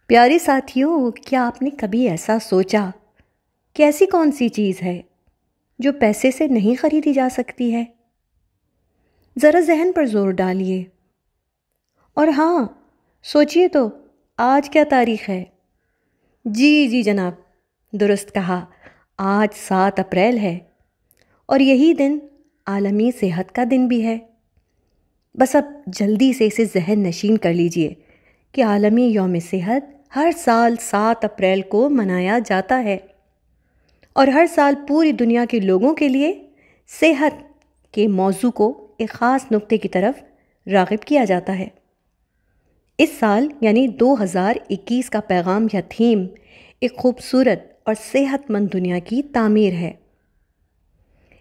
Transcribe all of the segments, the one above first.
پیارے ساتھیوں، کیا آپ نے کبھی ایسا سوچا کہ ایسی کون سی چیز ہے جو پیسے سے نہیں خریدی جا سکتی ہے؟ ذرا ذہن پر زور ڈالیے اور ہاں، سوچئے تو آج کیا تاریخ ہے؟ جی جناب، درست کہا، آج 7 اپریل ہے اور یہی دن عالمی صحت کا دن بھی ہے۔ بس اب جلدی سے اسے ذہن نشین کر لیجئے کہ عالمی یوم صحت ہر سال 7 اپریل کو منایا جاتا ہے اور ہر سال پوری دنیا کے لوگوں کے لیے صحت کے موضوع کو ایک خاص نقطے کی طرف راغب کیا جاتا ہے۔ اس سال یعنی 2021 کا پیغام یا تھیم ایک خوبصورت اور صحت مند دنیا کی تعمیر ہے۔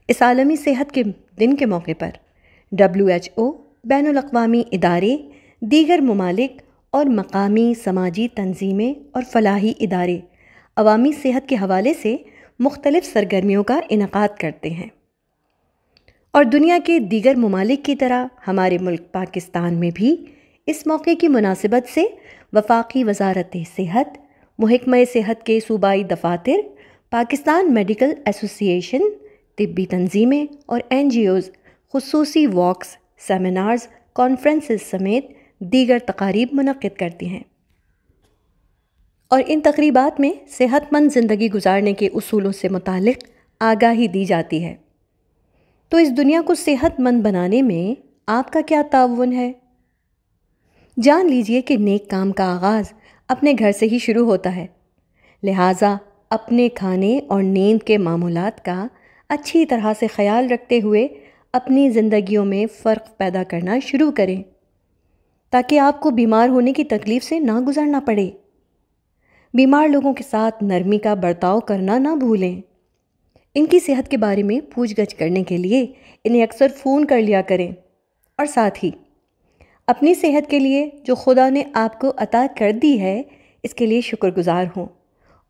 اس عالمی صحت کے دن کے موقع پر WHO، بین الاقوامی ادارے، دیگر ممالک اور مقامی سماجی تنظیمیں اور فلاحی ادارے عوامی صحت کے حوالے سے مختلف سرگرمیوں کا انعقاد کرتے ہیں، اور دنیا کے دیگر ممالک کی طرح ہمارے ملک پاکستان میں بھی اس موقع کی مناسبت سے وفاقی وزارت صحت، محکمہ صحت کے صوبائی دفاتر، پاکستان میڈیکل ایسوسی ایشن، طبی تنظیمیں اور NGOs خصوصی واکس، سیمینارز، کانفرنسز سمیت دیگر تقاریب منعقد کرتی ہیں، اور ان تقریبات میں صحت مند زندگی گزارنے کے اصولوں سے متعلق آگاہی دی جاتی ہے۔ تو اس دنیا کو صحت مند بنانے میں آپ کا کیا تعاون ہے؟ جان لیجئے کہ نیک کام کا آغاز اپنے گھر سے ہی شروع ہوتا ہے، لہٰذا اپنے کھانے اور نیند کے معمولات کا اچھی طرح سے خیال رکھتے ہوئے اپنی زندگیوں میں فرق پیدا کرنا شروع کریں، تاکہ آپ کو بیمار ہونے کی تکلیف سے نہ گزرنا پڑے۔ بیمار لوگوں کے ساتھ نرمی کا برتاؤ کرنا نہ بھولیں۔ ان کی صحت کے بارے میں پوچھ گچھ کرنے کے لیے انہیں اکثر فون کر لیا کریں، اور ساتھ ہی اپنی صحت کے لیے جو خدا نے آپ کو عطا کر دی ہے اس کے لیے شکر گزار ہوں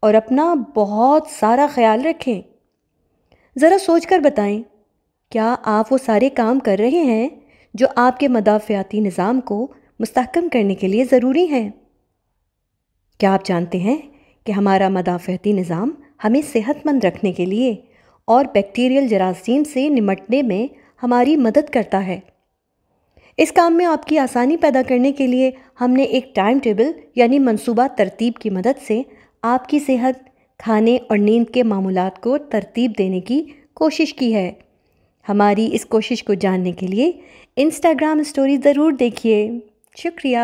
اور اپنا بہت سارا خیال رکھیں۔ ذرا سوچ کر بتائیں، کیا آپ وہ سارے کام کر رہے ہیں جو آپ کے مدافعاتی نظام کو مستحکم کرنے کے لیے ضروری ہیں؟ کیا آپ جانتے ہیں کہ ہمارا مدافعاتی نظام ہمیں صحت مند رکھنے کے لیے اور بیکٹیریل جراثیم سے نمٹنے میں ہماری مدد کرتا ہے؟ اس کام میں آپ کی آسانی پیدا کرنے کے لیے ہم نے ایک ٹائم ٹیبل یعنی منصوبہ ترتیب کی مدد سے آپ کی صحت، کھانے اور نیند کے معمولات کو ترتیب دینے کی کوشش کی ہے۔ ہماری اس کوشش کو جاننے کے لیے انسٹاگرام اسٹوری ضرور دیکھیے۔ شکریہ۔